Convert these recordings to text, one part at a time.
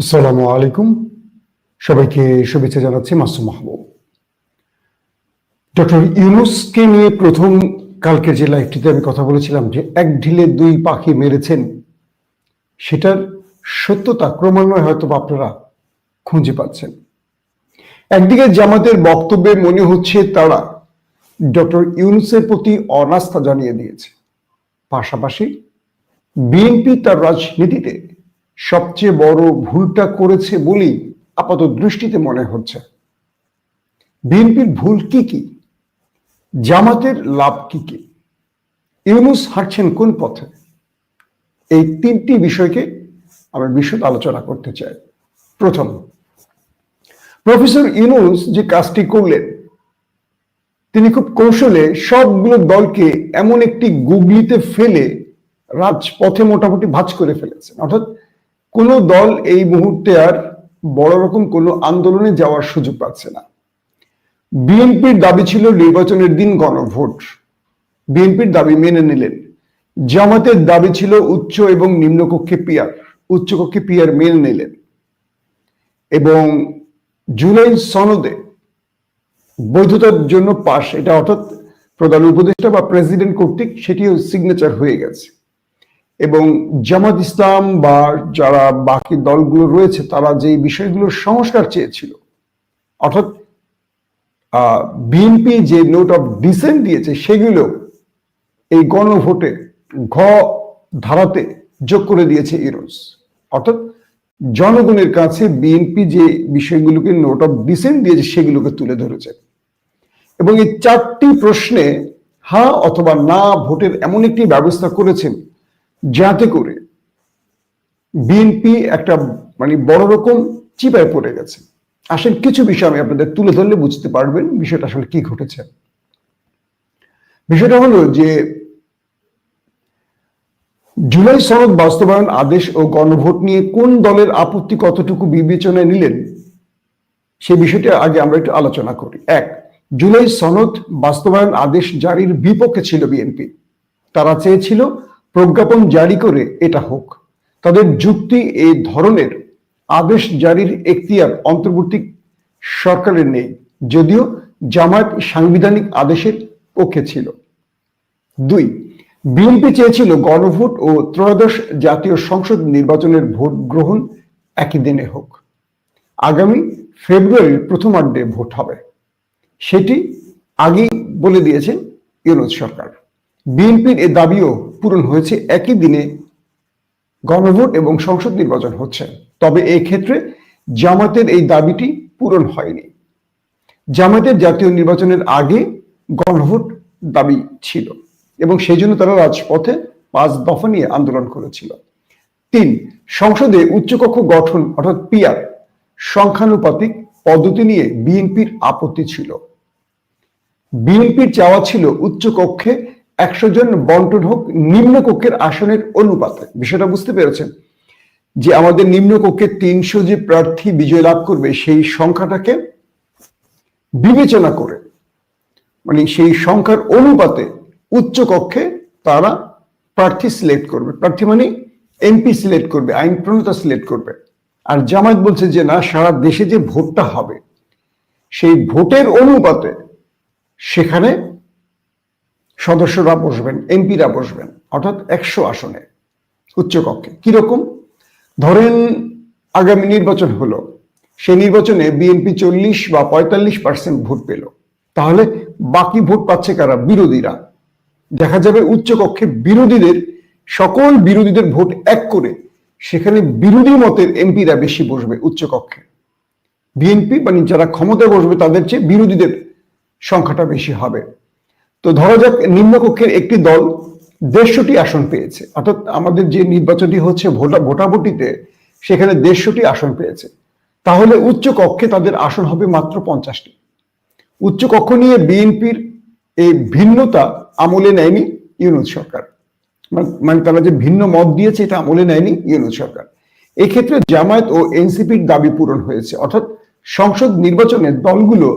আসসালামু আলাইকুম, সবাইকে শুভেচ্ছা জানাচ্ছি মাসুম মাহবুব। ডক্টর ইউনূসকে নিয়ে প্রথম কালকের যে লাইভটিতে আমি কথা বলেছিলাম যে এক ঢিলে দুই পাখি মেরেছেন, সেটার সত্যতা ক্রমান্বয়ে হয়তো আপনারা খুঁজে পাচ্ছেন। একদিকে জামাতের বক্তব্যে মনে হচ্ছে তারা ডক্টর ইউনূসের প্রতি অনাস্থা জানিয়ে দিয়েছে, পাশাপাশি বিএনপি তার রাজনীতিতে সবচেয়ে বড় ভুলটা করেছে বলেই আপাত দৃষ্টিতে মনে হচ্ছে। বিএনপির ভুল কি কি, জামাতের লাভ কি কি, ইউনূস হাঁটছেন কোন পথে, এই তিনটি বিষয়কে আমি বিশদ আলোচনা করতে চাই। প্রথম, প্রফেসর ইউনূস যে কাজটি করলেন, তিনি খুব কৌশলে সবগুলো দলকে এমন একটি গুগলিতে ফেলে রাজপথে মোটামুটি ভাঁজ করে ফেলেছেন। অর্থাৎ কোনো দল এই মুহূর্তে আর বড় রকম কোনো আন্দোলনে যাওয়ার সুযোগ পাচ্ছে না। বিএনপির দাবি ছিল নির্বাচনের দিন গণভোট, বিএনপির দাবি মেনে নিলেন। জামাতের দাবি ছিল উচ্চ এবং নিম্নকক্ষে পিআর, উচ্চকক্ষে পিআর মেনে নিলেন। এবং জুলাই সনদে বৈধতার জন্য পাশ, এটা অর্থাৎ প্রধান উপদেষ্টা বা প্রেসিডেন্ট কর্তৃক সেটিও সিগনেচার হয়ে গেছে। এবং জামাত ইসলাম বা যারা বাকি দলগুলো রয়েছে তারা যে বিষয়গুলোর সংস্কার চেয়েছিল, অর্থাৎ বিএনপি যে নোট অফ ডিসেন্ট দিয়েছে সেগুলো এই গণভোটে ঘ ধারাতে যোগ করে দিয়েছে ইউনূস। অর্থাৎ জনগণের কাছে বিএনপি যে বিষয়গুলোকে নোট অফ ডিসেন্ট দিয়েছে সেগুলোকে তুলে ধরেছে। এবং এই চারটি প্রশ্নে হ্যাঁ অথবা না ভোটের এমন একটি ব্যবস্থা করেছেন যাতে করে বিএনপি একটা বড় রকম চিপায় পড়ে গেছে। আসলে কিছু বিষয় আমি আপনাদের তুলে ধরলে বুঝতে পারবেন বিষয়টা আসলে কি ঘটেছে। বিষয়টা হলো যে জুলাই সনদ বাস্তবায়ন আদেশ ও গণভোট নিয়ে কোন দলের আপত্তি কতটুকু বিবেচনায় নিলেন সেই বিষয়টা আগে আমরা একটু আলোচনা করি। এক, জুলাই সনদ বাস্তবায়ন আদেশ জারির বিপক্ষে ছিল বিএনপি। তারা চেয়েছিল প্রজ্ঞাপন জারি করে এটা হোক। তাদের যুক্তি, এই ধরনের আদেশ জারির এখতিয়ার অন্তর্বর্তী সরকারের নেই, যদিও জামায়াত সাংবিধানিক আদেশের পক্ষে ছিল। দুই, বিএনপি চেয়েছিল গণভোট ও ত্রয়োদশ জাতীয় সংসদ নির্বাচনের ভোট গ্রহণ একই দিনে হোক। আগামী ফেব্রুয়ারির প্রথমার্ধে ভোট হবে, সেটি আগেই বলে দিয়েছেন ইউনূস সরকার। বিএনপির এ দাবিও পূরণ হয়েছে, একই দিনে গণভোট এবং সংসদ নির্বাচন হচ্ছে। তবে এই ক্ষেত্রে জামাতের এই দাবিটি পূরণ হয়নি। জামাতের জাতীয় নির্বাচনের আগে গণভোট দাবি ছিল এবং সেই জন্য তারা রাজপথে 5 দফা নিয়ে আন্দোলন করেছিল। 3, সংসদে উচ্চকক্ষ গঠন অর্থাৎ পিআর সংখ্যানুপাতিক পদ্ধতি নিয়ে বিএনপির আপত্তি ছিল। বিএনপির চাওয়া ছিল উচ্চকক্ষে 100 জন বন্টন হোক নিম্নকক্ষের আসনের অনুপাতে। বিষয়টা বুঝতে পেরেছেন যে আমাদের নিম্নকক্ষে 300 যে প্রার্থী বিজয় লাভ করবে সেই সংখ্যাটাকে বিবেচনা করে, সেই সংখ্যার অনুপাতে উচ্চকক্ষে তারা প্রার্থী সিলেক্ট করবে। প্রার্থী এমপি সিলেক্ট করবে, আইন প্রণেতা সিলেক্ট করবে। আর জামায়াত বলছে যে না, সারা দেশে যে ভোটটা হবে সেই ভোটের অনুপাতে সেখানে সদস্যরা বসবেন, এমপিরা বসবেন, অর্থাৎ 100 আসনে উচ্চকক্ষে। কিরকম? ধরেন আগামী নির্বাচন হলো, সেই নির্বাচনে বিএনপি 40 বা 45% ভোট পেল, তাহলে বাকি ভোট পাচ্ছে কারা? বিরোধীরা। দেখা যাবে উচ্চকক্ষে বিরোধীদের, সকল বিরোধীদের ভোট এক করে সেখানে বিরোধী মতের এমপিরা বেশি বসবে উচ্চকক্ষে। বিএনপি যারা ক্ষমতায় বসবে তাদের চেয়ে বিরোধীদের সংখ্যাটা বেশি হবে। তো ধরা যাক নিম্নকক্ষের একটি দল 150টি আসন পেয়েছে, অর্থাৎ আমাদের যে নির্বাচনটি হচ্ছে ভোটাভুটিতে সেখানে 150টি আসন পেয়েছে, তাহলে উচ্চকক্ষে তাদের আসন হবে মাত্র 50টি। উচ্চকক্ষ নিয়ে বিএনপির এই ভিন্নতা আমলে নেয়নি ইউনূস সরকার, তারা যে ভিন্ন মত দিয়েছে এটা আমলে নেয়নি ইউনূস সরকার। এক্ষেত্রে জামায়াত ও এনসিপির দাবি পূরণ হয়েছে, অর্থাৎ সংসদ নির্বাচনে দলগুলো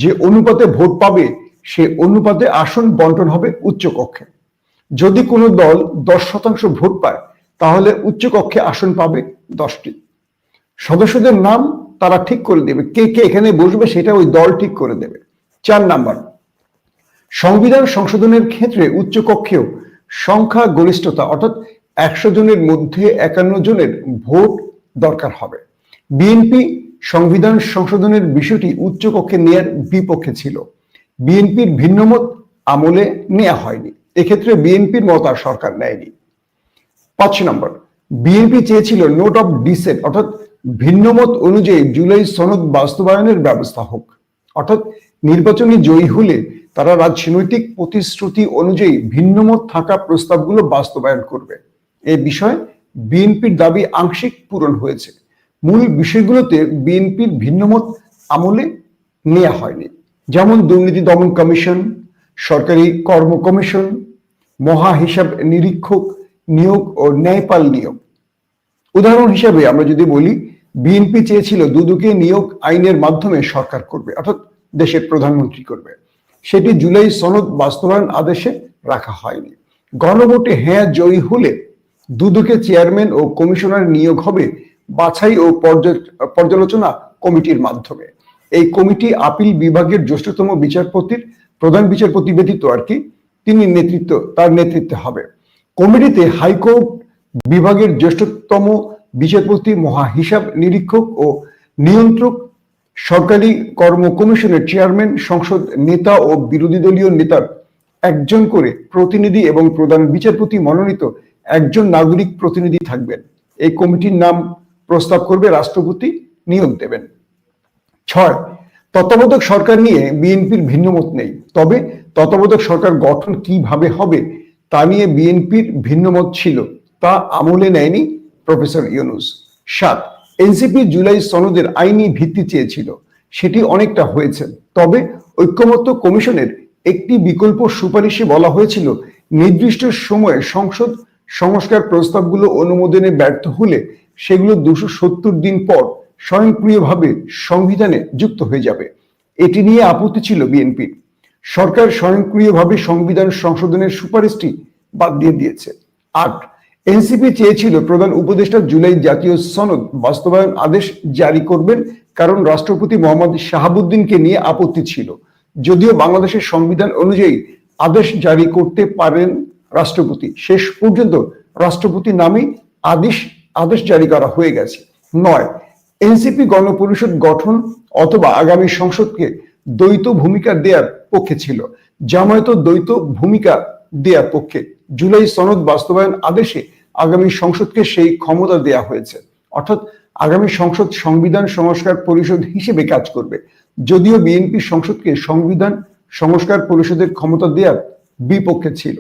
যে অনুপাতে ভোট পাবে সে অনুপাতে আসন বন্টন হবে উচ্চকক্ষে। যদি কোনো দল 10% ভোট পায় তাহলে উচ্চকক্ষে আসন পাবে 10টি। সদস্যদের নাম তারা ঠিক করে দেবে, কে কে এখানে বসবে সেটা ওই দল ঠিক করে দেবে। 4 নাম্বার, সংবিধান সংশোধনের ক্ষেত্রে উচ্চকক্ষেও সংখ্যা গরিষ্ঠতা অর্থাৎ 100 জনের মধ্যে 51 জনের ভোট দরকার হবে। বিএনপি সংবিধান সংশোধনের বিষয়টি উচ্চকক্ষে নেয়ার বিপক্ষে ছিল। বিএনপির ভিন্নমত আমলে নেওয়া হয়নি, এক্ষেত্রে বিএনপির মত আর সরকার নেয়নি। 5 নম্বর, বিএনপি চেয়েছিল নোট অফ ডিসেন্ট অর্থাৎ ভিন্নমত অনুযায়ী জুলাই সনদ বাস্তবায়নের ব্যবস্থা হোক, অর্থাৎ নির্বাচনে জয়ী হলে তারা রাজনৈতিক প্রতিশ্রুতি অনুযায়ী ভিন্নমত থাকা প্রস্তাবগুলো বাস্তবায়ন করবে। এই বিষয়ে বিএনপির দাবি আংশিক পূরণ হয়েছে। মূল বিষয়গুলোতে বিএনপির ভিন্নমত আমলে নেওয়া হয়নি, যেমন দুর্নীতি দমন কমিশন, সরকারি কর্ম কমিশন, মহা হিসাব নিরীক্ষক নিয়োগ ও ন্যায়পাল নিয়োগ। উদাহরণ হিসাবে আমরা যদি বলি, বিএনপি চেয়েছিল দুদকে নিয়োগ আইনের মাধ্যমে সরকার করবে, অর্থাৎ দেশের প্রধানমন্ত্রী করবে। সেটি জুলাই সনদ বাস্তবায়ন আদেশে রাখা হয়নি। গণভোটে হ্যাঁ জয়ী হলে দুদকে চেয়ারম্যান ও কমিশনার নিয়োগ হবে বাছাই ও পর্যালোচনা কমিটির মাধ্যমে। এই কমিটি আপিল বিভাগের জ্যেষ্ঠতম বিচারপতির, প্রধান বিচারপতি ব্যতীত তার নেতৃত্বে হবে। কমিটিতে হাইকোর্ট বিভাগের জ্যেষ্ঠতম বিচারপতি, মহা হিসাব নিরীক্ষক ও নিয়ন্ত্রক, সরকারি কর্ম কমিশনের চেয়ারম্যান, সংসদ নেতা ও বিরোধী দলীয় নেতার একজন করে প্রতিনিধি এবং প্রধান বিচারপতি মনোনীত একজন নাগরিক প্রতিনিধি থাকবেন। এই কমিটির নাম প্রস্তাব করবে রাষ্ট্রপতি, নিয়োগ দেবেন। 6, তত্ত্বাবধায়ক সরকার নিয়ে বিএনপির ভিন্নমত নেই, তবে তত্ত্বাবধায়ক সরকার গঠন কিভাবে হবে তা নিয়ে বিএনপির ভিন্নমত ছিল, তা আমলে নেয়নি প্রফেসর ইউনূস। 7, এনসিপি জুলাই সনদের আইনি ভিত্তি চেয়েছিল, সেটি অনেকটা হয়েছে, তবে ঐকমত্য কমিশনের একটি বিকল্প সুপারিশে বলা হয়েছিল নির্দিষ্ট সময়ে সংসদ সংস্কার প্রস্তাবগুলো অনুমোদনে ব্যর্থ হলে সেগুলো 270 দিন পর স্বয়ংক্রিয়ভাবে সংবিধানে যুক্ত হয়ে যাবে। এটি নিয়ে আপত্তি ছিল বিএনপির। সরকার স্বয়ংক্রিয়ভাবে সংবিধান সংশোধনের সুপারিশটি বাদ দিয়ে দিয়েছে। 8, এনসিপি চেয়েছিল প্রধান উপদেষ্টা জুলাই জাতীয় সনদ বাস্তবায়ন আদেশ জারি করবেন, কারণ রাষ্ট্রপতি মোহাম্মদ শাহাবুদ্দিনকে নিয়ে আপত্তি ছিল। যদিও বাংলাদেশের সংবিধান অনুযায়ী আদেশ জারি করতে পারেন রাষ্ট্রপতি, শেষ পর্যন্ত রাষ্ট্রপতি নামে আদেশ জারি করা হয়ে গেছে। 9, এনসিপি গণপরিষদ গঠন অথবা আগামী সংসদকে দ্বৈত ভূমিকা দেওয়ার পক্ষে ছিল, জামায়াত দ্বৈত ভূমিকা দেওয়ার পক্ষে। জুলাই সনদ বাস্তবায়ন আদেশে আগামী সংসদকে সেই ক্ষমতা দেয়া হয়েছে, অর্থাৎ আগামী সংসদ সংবিধান সংস্কার পরিষদ হিসেবে কাজ করবে, যদিও বিএনপি সংসদকে সংবিধান সংস্কার পরিষদের ক্ষমতা দেওয়ার বিপক্ষে ছিল।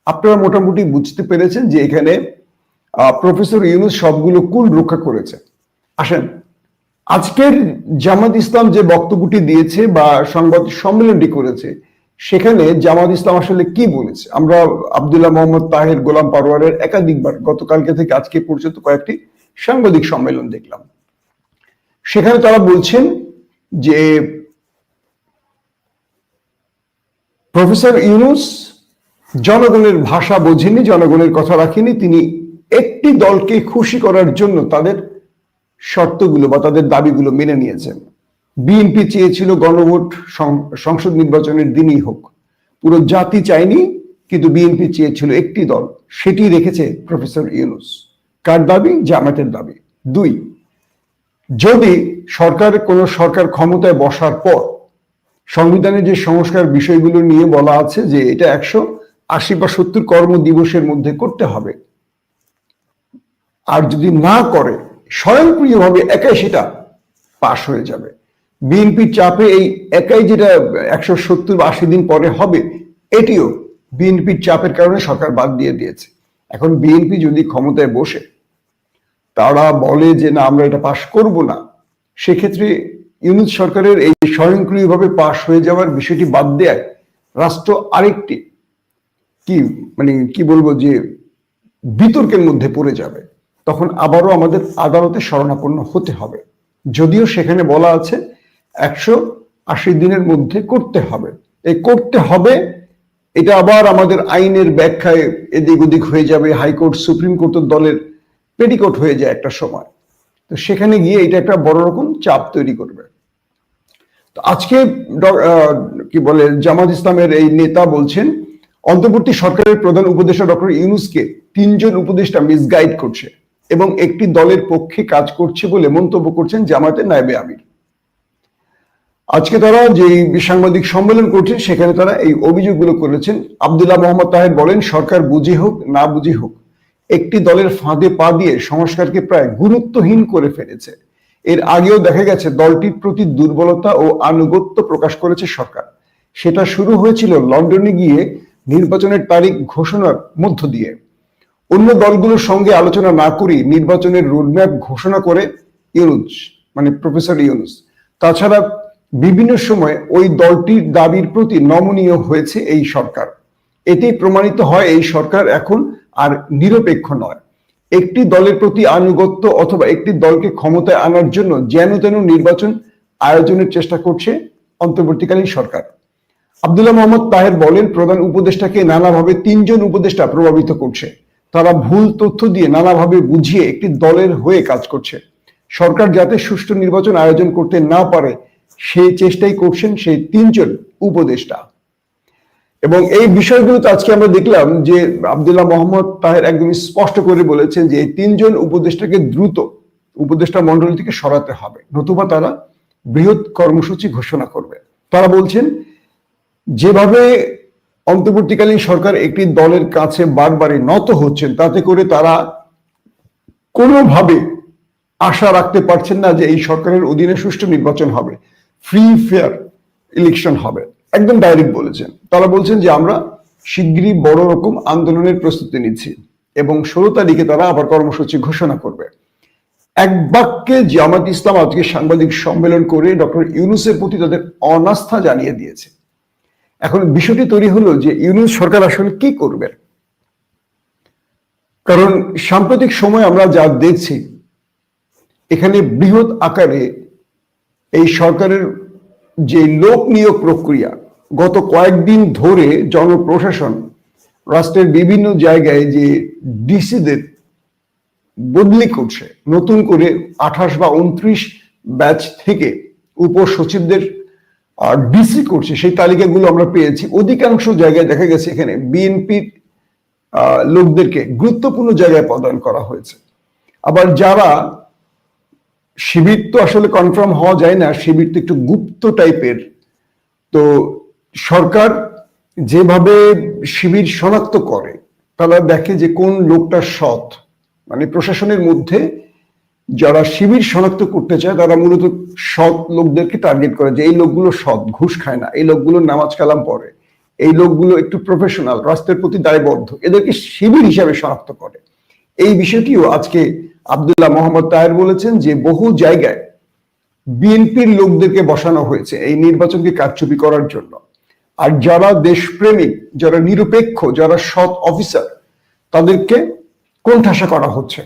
আপনারা মোটামুটি বুঝতে পেরেছেন যে এখানে প্রফেসর ইউনূস সবগুলো কুল রক্ষা করেছে। আসেন, আজকের জামাত ইসলাম যে বক্তব্যটি দিয়েছে বা সংবাদ সম্মেলনটি করেছে, সেখানে জামাত ইসলাম আসলে কি বলেছে? আমরা আব্দুল্লাহ মোহাম্মদ তাহের, গোলাম পারওয়ারের একাধিকবার গতকালকে থেকে আজকে পর্যন্ত কয়েকটি সাংবাদিক সম্মেলন দেখলাম। সেখানে তারা বলছেন যে প্রফেসর ইউনূস জনগণের ভাষা বোঝেনি, জনগণের কথা রাখেনি, তিনি একটি দলকে খুশি করার জন্য তাদের শর্তগুলো বা তাদের দাবিগুলো মেনে নিয়েছেন। বিএনপি চেয়েছিল গণভোট সংসদ নির্বাচনের দিনই হোক, পুরো জাতি চায়নি, কিন্তু বিএনপি চেয়েছিল একটি দল, সেটি রেখেছে প্রফেসর ইউনূস। কার দাবি? জামায়াতের দাবি। 2, যদি কোনো সরকার ক্ষমতায় বসার পর সংবিধানের যে সংস্কার বিষয়গুলো নিয়ে বলা আছে যে এটা 180 বা 70 কর্মদিবসের মধ্যে করতে হবে, আর যদি না করে স্বয়ংক্রিয়ভাবে একাই সেটা পাশ হয়ে যাবে। বিএনপির চাপে এই একাই যেটা 170 বা 80 দিন পরে হবে, এটিও বিএনপির চাপের কারণে সরকার বাদ দিয়ে দিয়েছে। এখন বিএনপি যদি ক্ষমতায় বসে তারা বলে যে না, আমরা এটা পাশ করব না, সেক্ষেত্রে ইউনূস সরকারের এই স্বয়ংক্রিয়ভাবে পাশ হয়ে যাওয়ার বিষয়টি বাদ দেয় রাষ্ট্র আরেকটি কি বলবো যে বিতর্কের মধ্যে পড়ে যাবে। তখন আবারও আমাদের আদালতে শরণাপন্ন হতে হবে, যদিও সেখানে বলা আছে 180 দিনের মধ্যে করতে হবে। এই করতে হবে এটা আবার আমাদের আইনের ব্যাখ্যায় এদিক ওদিক হয়ে যাবে, হাইকোর্ট সুপ্রিম কোর্টের দলের পেটিকোট হয়ে যায় একটা সময়। তো সেখানে গিয়ে এটা একটা বড় রকম চাপ তৈরি করবে। তো আজকে কি বলে জামাত ইসলামের এই নেতা বলছেন অন্তর্বর্তী সরকারের প্রধান উপদেষ্টা ডক্টর ইউনূসকে 3 জন উপদেষ্টা মিসগাইড করছে এবং একটি দলের পক্ষে কাজ করছে বলে মন্তব্য করছেন জামাতের নায়েবে আমির। আজকে তারা যে সাংবাদিক সম্মেলন করছেন সেখানে তারা এই অভিযোগগুলো করেছেন। আব্দুল্লাহ মোহাম্মদ তাহের বলেন, সরকার বুঝে হোক না বুঝে হোক একটি দলের ফাঁদে পা দিয়ে সংস্কারকে প্রায় গুরুত্বহীন করে ফেলেছে। এর আগেও দেখা গেছে দলটির প্রতি দুর্বলতা ও আনুগত্য প্রকাশ করেছে সরকার। সেটা শুরু হয়েছিল লন্ডনে গিয়ে নির্বাচনের তারিখ ঘোষণার মধ্য দিয়ে। অন্য দলগুলোর সঙ্গে আলোচনা না করে নির্বাচনের রোডম্যাপ ঘোষণা করে ইউনূস, মানে প্রফেসর ইউনূস। তাছাড়া বিভিন্ন সময় ওই দলটির দাবির প্রতি নমনীয় হয়েছে এই সরকার। এতেই প্রমাণিত হয় এই সরকার এখন আর নিরপেক্ষ নয়। একটি দলের প্রতি আনুগত্য অথবা একটি দলকে ক্ষমতায় আনার জন্য যেন তেন নির্বাচন আয়োজনের চেষ্টা করছে অন্তর্বর্তীকালীন সরকার। আব্দুল্লাহ মোহাম্মদ তাহের বলেন, প্রধান উপদেষ্টাকে নানাভাবে 3 জন উপদেষ্টা প্রভাবিত করছে। তারা ভুল তথ্য দিয়ে নানাভাবে বুঝিয়ে একটি দলের হয়ে কাজ করছে। সরকার যাতে সুষ্ঠু নির্বাচন আয়োজন করতে না পারে সেই চেষ্টাই করছেন সেই 3 জন উপদেষ্টা। এবং এই বিষয়গুলো তো আজকে আমরা দেখলাম যে আব্দুল্লাহ মোহাম্মদ তাহের একদম স্পষ্ট করে বলেছেন যে এই 3 জন উপদেষ্টাকে দ্রুত উপদেষ্টা মন্ডলী থেকে সরাতে হবে, নতুবা তারা বৃহৎ কর্মসূচি ঘোষণা করবে। তারা বলছেন যেভাবে অন্তর্বর্তীকালীন সরকার একটি দলের কাছে বারবারই নত হচ্ছেন তাতে করে তারা কোনোভাবে আশা রাখতে পারছেন না যে এই সরকারের অধীনে সুষ্ঠু নির্বাচন হবে, ফ্রি ফেয়ার ইলেকশন হবে। একদম ডাইরেক্ট বলেছেন। তারা বলছেন যে আমরা শিগগিরই বড় রকম আন্দোলনের প্রস্তুতি নিচ্ছি এবং 16 তারিখে তারা আবার কর্মসূচি ঘোষণা করবে। এক বাক্যে জামাত ইসলাম আজকে সাংবাদিক সম্মেলন করে ডক্টর ইউনূসের প্রতি তাদের অনাস্থা জানিয়ে দিয়েছে। এখন বিষয়টি তৈরি হলো যে ইউনূস সরকার আসলে কি করবে। কারণ সাম্প্রতিক সময় আমরা যা দেখছি এখানে বৃহৎ আকারে এই সরকারের যে লোক নিয়োগ প্রক্রিয়া, গত কয়েকদিন ধরে জনপ্রশাসন রাষ্ট্রের বিভিন্ন জায়গায় যে ডিসিদের বদলি করছে, নতুন করে 28 বা 29 ব্যাচ থেকে উপসচিবদের ডিসি করছে, সেই তালিকাগুলো আমরা পেয়েছি। অধিকাংশ জায়গায় দেখা গেছে এখানে বিএনপির লোকদেরকে গুরুত্বপূর্ণ জায়গায় প্রদান করা হয়েছে। আবার যারা শিবির তো আসলে কনফার্ম হওয়া যায় না, শিবির তো একটু গুপ্ত টাইপের। তো সরকার যেভাবে শিবির শনাক্ত করে, তারা দেখে যে কোন লোকটা সৎ, মানে প্রশাসনের মধ্যে যারা শিবির শনাক্ত করতে চায় তারা মূলত সৎ লোকদেরকে টার্গেট করে, যে এই লোকগুলো সৎ, ঘুষ খায় না, এই লোকগুলো নামাজ কালাম পড়ে, এই লোকগুলো একটু প্রফেশনাল, রাষ্ট্রের প্রতি দায়বদ্ধ, এদেরকে শিবির হিসাবে শনাক্ত করে। এই বিষয়টিও আজকে আব্দুল্লাহ মোহাম্মদ তাহের বলেছেন যে বহু জায়গায় বিএনপির লোকদেরকে বসানো হয়েছে এই নির্বাচনকে কারচুপি করার জন্য। আর যারা দেশপ্রেমিক, যারা নিরপেক্ষ, যারা সৎ অফিসার, তাদেরকে কোণঠাসা করা হচ্ছে।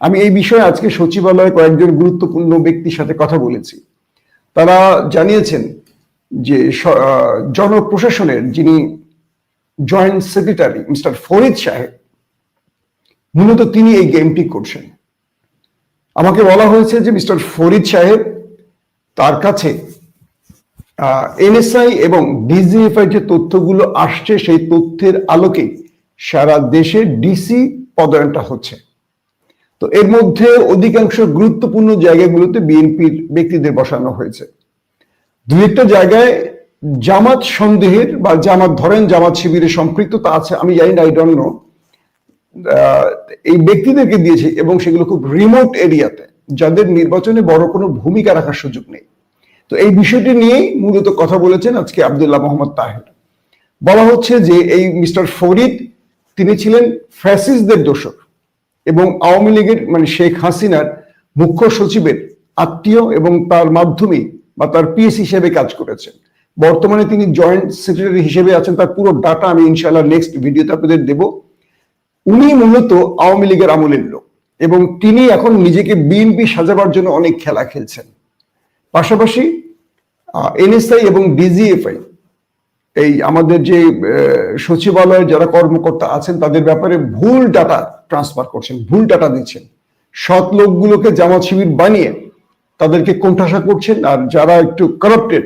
আমি এই বিষয়ে আজকে সচিবালয়ে কয়েকজন গুরুত্বপূর্ণ ব্যক্তির সাথে কথা বলেছি। তারা জানিয়েছেন যে জনপ্রশাসনের যিনি জয়েন্ট সেক্রেটারি মিস্টার ফরিদ সাহেব, মূলত তিনি এই গেমটি করছেন। আমাকে বলা হয়েছে যে মিস্টার ফরিদ সাহেব, তার কাছে এনএসআই এবং ডিজিএফআই যে তথ্যগুলো আসছে সেই তথ্যের আলোকে সারা দেশে ডিসি পদায়নটা হচ্ছে। তো এর মধ্যে অধিকাংশ গুরুত্বপূর্ণ জায়গাগুলোতে বিএনপির ব্যক্তিদের বসানো হয়েছে। দু একটা জায়গায় জামাত সন্দেহের বা জামাত ধরেন জামাত শিবিরে সম্পৃক্ততা আছে, আমি জানি না, আই ডোন্ট নো, এই ব্যক্তিদেরকে দিয়েছে এবং সেগুলো খুব রিমোট এরিয়াতে, যাদের নির্বাচনে বড় কোনো ভূমিকা রাখার সুযোগ নেই। তো এই বিষয়টি নিয়েই মূলত কথা বলেছেন আজকে আব্দুল্লাহ মোহাম্মদ তাহের। বলা হচ্ছে যে এই মিস্টার ফরিদ, তিনি ছিলেন ফ্যাসিস্টদের দোসর এবং আওয়ামী লীগের, মানে শেখ হাসিনার মুখ্য সচিবের আত্মীয় এবং তার মাধ্যমে বা তার পিএস হিসেবে কাজ করেছেন। বর্তমানে তিনি জয়েন্ট সেক্রেটারি হিসেবে আছেন। তার পুরো ডাটা আমি ইনশাআল্লাহ নেক্সট ভিডিওতে আপনাদের দেব। উনি মূলত আওয়ামী লীগের আমলের লোক এবং তিনি এখন নিজেকে বিএনপি সাজাবার জন্য অনেক খেলা খেলছেন। পাশাপাশি এনএসআই এবং ডিজিএফআই, এই আমাদের যে সচিবালয়ে যারা কর্মকর্তা আছেন তাদের ব্যাপারে ভুল ডাটা ট্রান্সফার করছেন, ভুল ডাটা দিচ্ছেন। সৎ লোকগুলোকে জামাত শিবির বানিয়ে তাদেরকে কোণঠাসা করছেন, আর যারা একটু কারাপ্টেড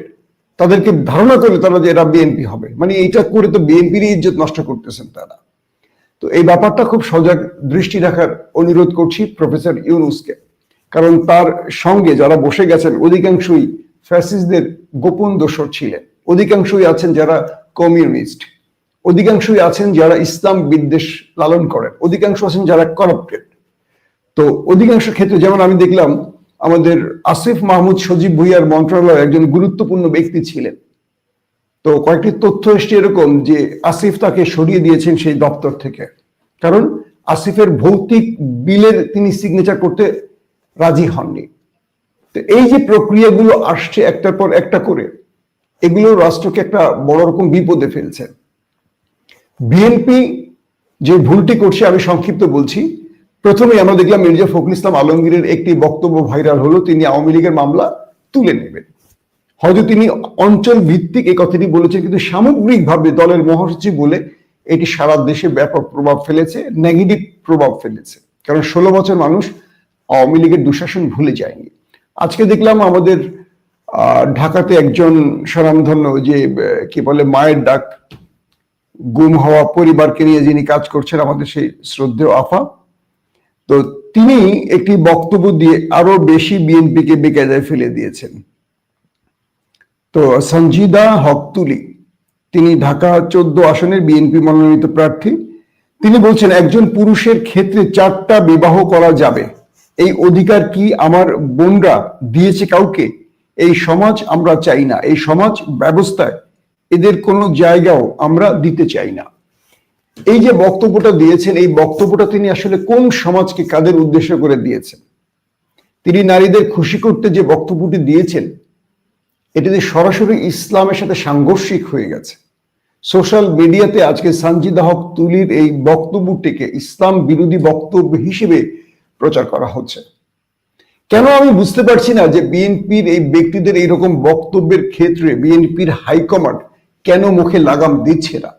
তাদেরকে ধারণা করে তারা যে এরা বিএনপি হবে, মানে এইটা করে তো বিএনপির ইজ্জত নষ্ট করতেছেন তারা। তো এই ব্যাপারটা খুব সজাগ দৃষ্টি রাখার অনুরোধ করছি প্রফেসর ইউনূসকে, কারণ তার সঙ্গে যারা বসে গেছেন অধিকাংশই ফ্যাসিস্টদের গোপন দোসর ছিলেন, অধিকাংশই আছেন যারা কমিউনিস্ট, অধিকাংশই আছেন যারা ইসলাম বিদ্বেষ লালন করেন, অধিকাংশ আছেন যারা কারাপ্টেড। তো অধিকাংশ ক্ষেত্রে যেমন আমি দেখলাম আমাদের আসিফ মাহমুদ সজীব ভুইয়ার মন্ত্রণালয়ের একজন গুরুত্বপূর্ণ ব্যক্তি ছিলেন। তো কয়েকটি তথ্য এসছে এরকম যে আসিফ তাকে সরিয়ে দিয়েছেন সেই দপ্তর থেকে, কারণ আসিফের ভৌতিক বিলের তিনি সিগনেচার করতে রাজি হননি। তো এই যে প্রক্রিয়াগুলো আসছে একটার পর একটা করে, এগুলো রাষ্ট্রকে একটা বড় রকম বিপদে ফেলছে। বিএনপি যে ভুলটি করছে আমি সংক্ষিপ্ত বলছি। প্রথমে আমরা দেখলাম মির্জা ফখরুল ইসলাম আলমগীরের একটি বক্তব্য ভাইরাল হলো, তিনি আওয়ামী লীগের মামলা তুলে নেবেন। হয়তো তিনি অঞ্চল ভিত্তিক এই কথাটি বলেছেন, কিন্তু সামগ্রিকভাবে দলের মহাসচিব বলে এটি সারা দেশে ব্যাপক প্রভাব ফেলেছে, নেগেটিভ প্রভাব ফেলেছে, কারণ 16 বছর মানুষ আওয়ামী লীগের দুঃশাসন ভুলে যায়নি। আজকে দেখলাম আমাদের ঢাকাতে একজন স্বনামধন্য যে কি বলে মায়ের ডাক, গুম হওয়া পরিবারকে নিয়ে যিনি কাজ করছেন, আমাদের সেই শ্রদ্ধেয় আফা, তো তিনি একটি বক্তব্য দিয়ে আরো বেশি বিএনপিকে বেকায়দায় ফেলে দিয়েছেন। তো সঞ্জিদা হক তুলি, তিনি ঢাকা 14 আসনের বিএনপি মনোনীত প্রার্থী, তিনি বলছেন একজন পুরুষের ক্ষেত্রে 4টা বিবাহ করা যাবে, এই অধিকার কি আমার বোনরা দিয়েছে কাউকে? এই সমাজ আমরা চাই না, এই সমাজ ব্যবস্থায় এদের কোনো জায়গাও আমরা দিতে চাই না। এই যে বক্তব্যটা দিয়েছেন, এই বক্তব্যটা তিনি আসলে কোন সমাজকে কাদের উদ্দেশ্য করে দিয়েছেন? তিনি নারীদের খুশি করতে যে বক্তব্যটি দিয়েছেন, এটি সরাসরি ইসলামের সাথে সাংঘর্ষিক হয়ে গেছে। সোশ্যাল মিডিয়াতে আজকে সঞ্জিদা হক তুলির এই বক্তব্যটিকে ইসলাম বিরোধী বক্তব্য হিসেবে প্রচার করা হচ্ছে। কেন আমি বুঝতে পারছি না যে বিএনপির এই ব্যক্তিদের এইরকম বক্তব্যের ক্ষেত্রে বিএনপির হাইকমান্ড কেন মুখে লাগাম দিচ্ছে না?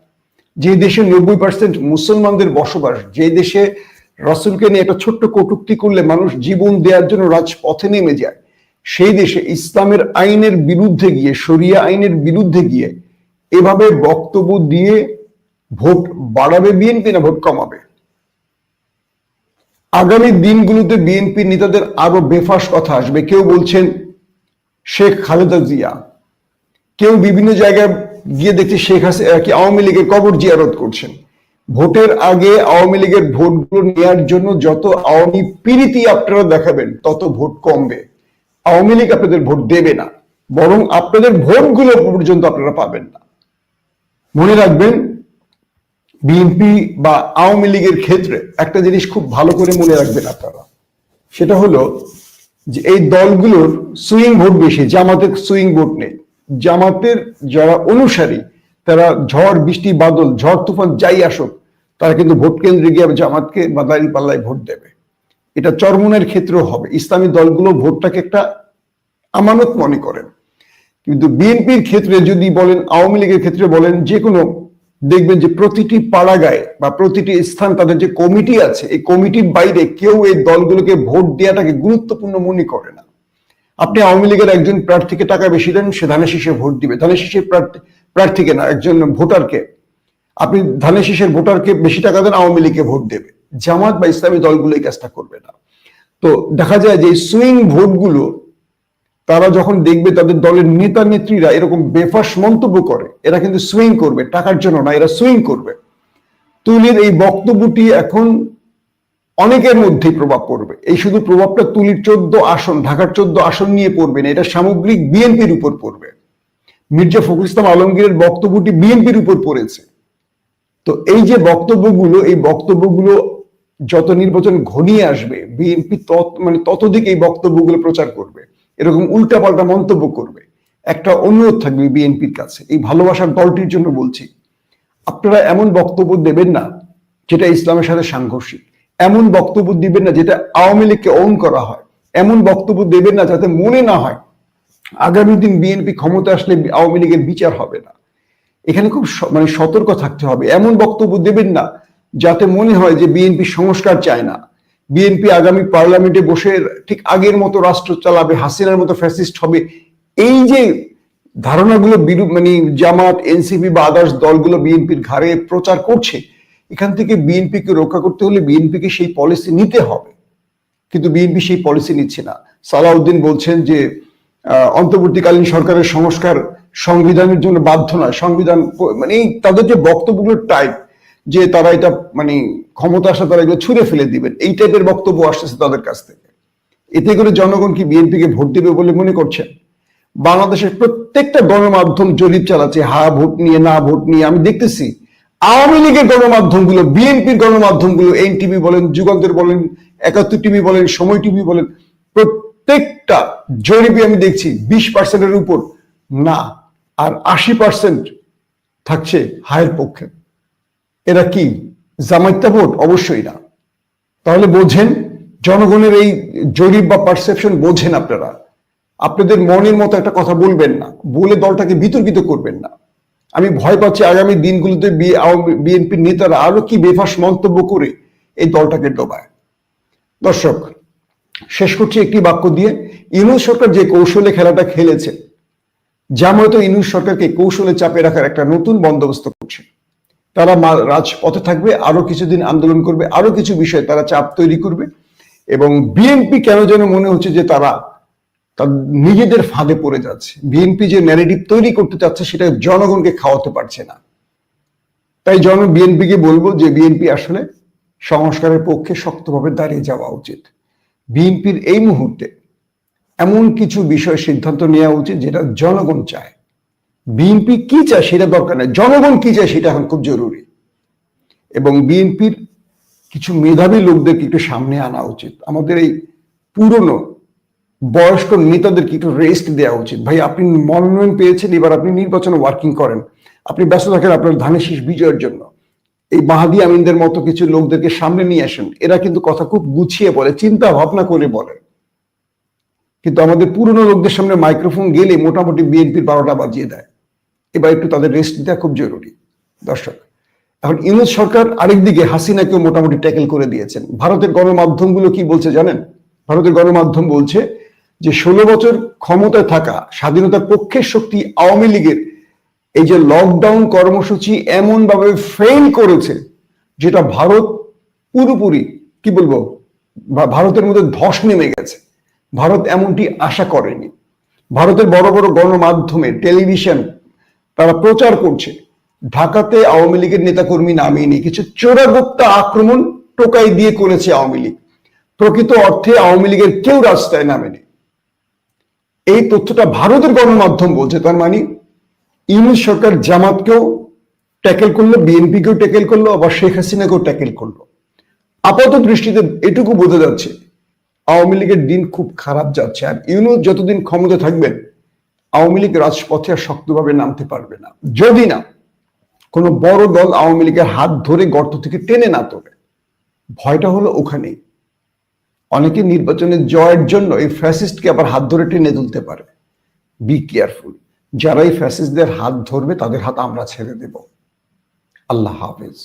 যে দেশে 90% মুসলমানদের বসবাস, যে দেশে রাসূলকে নিয়ে একটা ছোট্ট কটূক্তি করলে মানুষ জীবন দেওয়ার জন্য রাজপথে নেমে যায়, সেই দেশে ইসলামের আইনের বিরুদ্ধে গিয়ে, শরিয়া আইনের বিরুদ্ধে গিয়ে এভাবে বক্তব্য দিয়ে ভোট বাড়াবে বিএনপি না ভোট কমাবে? আগামী দিনগুলোতে বিএনপি নেতাদের আরো বেফাস কথা আসবে। কেউ বলছেন শেখ খালেদা জিয়া, কেউ বিভিন্ন জায়গায় গিয়ে দেখছে শেখ হাসিনা কি আওয়ামী লীগের কবর জিয়ারত করছেন। ভোটের আগে আওয়ামী লীগের ভোটগুলো নেওয়ার জন্য যত আওয়ামী প্রীতি আপনারা দেখাবেন, তত ভোট কমবে। আওয়ামী লীগ আপনাদের ভোট দেবে না, বরং আপনাদের ভোটগুলো পর্যন্ত আপনারা পাবেন না। মনে রাখবেন, বিএনপি বা আওয়ামী লীগের ক্ষেত্রে একটা জিনিস খুব ভালো করে মনে রাখবেন আপনারা, সেটা হলো যে এই দলগুলোর সুইং ভোট বেশি, জামাতের সুইং ভোট নেই। জামাতের যারা অনুসারী তারা ঝড় বৃষ্টি বাদল ঝড় তুফান যাই আসুক, তারা কিন্তু ভোট কেন্দ্রে গিয়ে জামাতকে বা দাঁড়িপাল্লায় ভোট দেবে। এটা চরমনের ক্ষেত্রেও হবে। ইসলামী দলগুলো ভোটটাকে একটা আমানত মনে করেন, কিন্তু বিএনপির ক্ষেত্রে যদি বলেন, আওয়ামী লীগের ক্ষেত্রে বলেন, যে কোনো দেখবেন যে প্রতিটি পাড়াগায় বা প্রতিটি স্থান তাদের যে কমিটি আছে, এই কমিটির বাইরে কেউ এই দলগুলোকে ভোট দেওয়াটাকে গুরুত্বপূর্ণ মনে করে না। আপনি আওয়ামী লীগের একজন প্রার্থীকে টাকা বেশি দেন, সে ধানের শীষে ভোট দিবে। ধানের শীষের প্রার্থীকে না, একজন ভোটারকে আপনি ধানের শীষের ভোটারকে বেশি টাকা দেন, আওয়ামী লীগকে ভোট দেবে। জামাত বা ইসলামী দলগুলো এই কাজটা করবে না। তো দেখা যায় যে সুইং ভোটগুলো তারা যখন দেখবে তাদের দলের নেতা নেত্রীরা এরকম বেফাস মন্তব্য করে, এরা কিন্তু সুইং করবে, টাকার জন্য না, এরা সুইং করবে। তুলির এই বক্তব্যটি এখন অনেকের মধ্যেই প্রভাব পড়বে। এই শুধু প্রভাবটা তুলির 14 আসন, ঢাকার 14 আসন নিয়ে পড়বে না, এটা সামগ্রিক বিএনপির উপর পড়বে। মির্জা ফখরুল ইসলাম আলমগীরের বক্তব্যটি বিএনপির উপর পড়েছে। তো এই যে বক্তব্যগুলো, এই বক্তব্যগুলো যত নির্বাচন ঘনিয়ে আসবে, বিএনপি ততদিকে এই বক্তব্যগুলো প্রচার করবে, এরকম উল্টাপাল্টা মন্তব্য করবে। একটা অনুরোধ থাকবে বিএনপির কাছে, এই ভালোবাসার দলটির জন্য বলছি, আপনারা এমন বক্তব্য দেবেন না যেটা ইসলামের সাথে সাংঘর্ষিক, এমন বক্তব্য দিবেন না যেটা আওয়ামী লীগকে অন করা হয়, এমন বক্তব্য দেবেন না যাতে মনে না হয় আগামী দিন বিএনপি ক্ষমতা আসলে আওয়ামী লীগের বিচার হবে না। এখানে খুব সতর্ক থাকতে হবে। এমন বক্তব্য দেবেন না যাতে মনে হয় যে বিএনপি সংস্কার চায় না, বিএনপি আগামী পার্লামেন্টে বসে ঠিক আগের মতো রাষ্ট্র চালাবে, হাসিনার মতো ফ্যাসিস্ট হবে, এই যে ধারণাগুলো মানে জামাত, এনসিপি বা আদার্স দলগুলো বিএনপির ঘাড়ে প্রচার করছে, এখান থেকে বিএনপিকে রক্ষা করতে হলে বিএনপিকে সেই পলিসি নিতে হবে। কিন্তু বিএনপি সেই পলিসি নিচ্ছে না। সালাউদ্দিন বলছেন যে অন্তর্বর্তীকালীন সরকারের সংস্কার সংবিধানের জন্য বাধ্য নয়, সংবিধান মানে তাদের যে বক্তব্যগুলোর টাইপ, যে তারা এটা মানে ক্ষমতা আসা তারা এগুলো ছুঁড়ে ফেলে দিবেন, এই টাইপের বক্তব্য আসতেছে তাদের কাছ থেকে। এতে করে জনগণ কি বিএনপিকে ভোট দেবে বলে মনে করছেন? বাংলাদেশের প্রত্যেকটা গণমাধ্যম জরিপ চালাচ্ছে, হা ভোট নিয়ে না ভোট নিয়ে। আমি দেখতেছি আওয়ামী লীগের গণমাধ্যমগুলো, বিএনপির গণমাধ্যমগুলো, এনটিভি বলেন, যুগান্তর বলেন, ৭১ টিভি বলেন, সময় টিভি বলেন, প্রত্যেকটা জরিপে আমি দেখছি 20%-এর উপর না, আর 80% থাকছে হায়ের পক্ষে। এরা কি জামাইত্যা ভোট? অবশ্যই না। তাহলে বোঝেন, জনগণের এই জরিপ বা পারসেপশন বোঝেন আপনারা। আপনাদের মনের মতো একটা কথা বলবেন না, বলে দলটাকে বিতর্কিত করবেন না। আমি ভয় পাচ্ছি আগামী দিনগুলোতে বিএনপির নেতারা আরো কি বেফাস মন্তব্য করে এই দলটাকে ডোবায়। দর্শক, শেষ করছি একটি বাক্য দিয়ে। ইউনূস সরকার যে কৌশলে খেলাটা খেলেছে, জামায়াত ইউনূস সরকারকে কৌশলে চাপে রাখার একটা নতুন বন্দোবস্ত করছে। তারা রাজপথে থাকবে, আরো কিছুদিন আন্দোলন করবে, আরো কিছু বিষয়ে তারা চাপ তৈরি করবে, এবং বিএনপি কেন যেন মনে হচ্ছে যে তারা নিজেদের ফাঁদে পড়ে যাচ্ছে। বিএনপি যে ন্যারেটিভ তৈরি করতে চাচ্ছে সেটা জনগণকে খাওয়াতে পারছে না। তাই বিএনপিকে বলবো যে বিএনপি আসলে সংস্কারের পক্ষে শক্তভাবে দাঁড়িয়ে যাওয়া উচিত। বিএনপির এই মুহূর্তে এমন কিছু বিষয় সিদ্ধান্ত নেওয়া উচিত যেটা জনগণ চায়। বিএনপি কি চায় সেটা দরকার নেই, জনগণ কি চায় সেটা এখন খুব জরুরি। এবং বিএনপির কিছু মেধাবী লোকদেরকে একটু সামনে আনা উচিত। আমাদের এই পুরনো বয়স্ক নেতাদেরকে একটু রেস্ট দেওয়া উচিত। ভাই, আপনি মনোনয়ন পেয়েছেন, এবার আপনি নির্বাচনে ওয়ার্কিং করেন, আপনি ব্যস্ত থাকেন আপনার ধানের শীষ বিজয়ের জন্য। এই মাহাদি আমিনদের মতো কিছু লোকদেরকে সামনে নিয়ে আসেন। এরা কিন্তু কথা খুব গুছিয়ে বলে, চিন্তা ভাবনা করে বলে। কিন্তু আমাদের পুরনো লোকদের সামনে মাইক্রোফোন গেলে মোটামুটি বিএনপির 12টা বাজিয়ে দেয়। এবার একটু তাদের রেস্ট দেওয়া খুব জরুরি। দর্শক, এখন ইউনূস সরকার আরেকদিকে হাসিনাকেও মোটামুটি ট্যাকেল করে দিয়েছেন। ভারতের গণমাধ্যমগুলো কি বলছে জানেন? ভারতের গণমাধ্যম বলছে যে 16 বছর ক্ষমতায় থাকা স্বাধীনতার পক্ষের শক্তি আওয়ামী লীগের এই যে লকডাউন কর্মসূচি এমন ভাবে ফেল করেছে, যেটা ভারত পুরোপুরি কি বলবো, ভারতের মধ্যে ধস নেমে গেছে। ভারত এমনটি আশা করেনি। ভারতের বড় বড় গণমাধ্যমে, টেলিভিশন, তারা প্রচার করছে ঢাকাতে আওয়ামী লীগের নেতাকর্মী নামেনি, কিছু চোরাগোপ্তা আক্রমণ টোকাই দিয়ে করেছে আওয়ামী লীগ। প্রকৃত অর্থে আওয়ামী লীগের কেউ রাস্তায় নামেনি। এই তথ্যটা ভারতের গণমাধ্যম বলছে। তার মানে ইউনূস সরকার জামাতকেও ট্যাকেল করলো, বিএনপিকেও ট্যাকেল করলো, আবার শেখ হাসিনাকেও ট্যাকেল করলো। আপাত দৃষ্টিতে এটুকু বোঝা যাচ্ছে আওয়ামী লীগের দিন খুব খারাপ যাচ্ছে। আর ইউনূস যতদিন ক্ষমতা থাকবেন, আওয়ামী লীগ রাজপথে আর শক্তভাবে নামতে পারবে না, যদি না কোনো বড় দল আওয়ামী লীগের হাত ধরে গর্ত থেকে টেনে না তোলে। ভয়টা হলো ওখানেই। অনেকে নির্বাচনে জয়ের জন্য এই ফ্যাসিস্টকে আবার হাত ধরে টেনে তুলতে পারে। Be careful. যারা এই ফ্যাসিস্টদের হাত ধরবে তাদের হাত আমরা ছেড়ে দেব। আল্লাহ হাফেজ।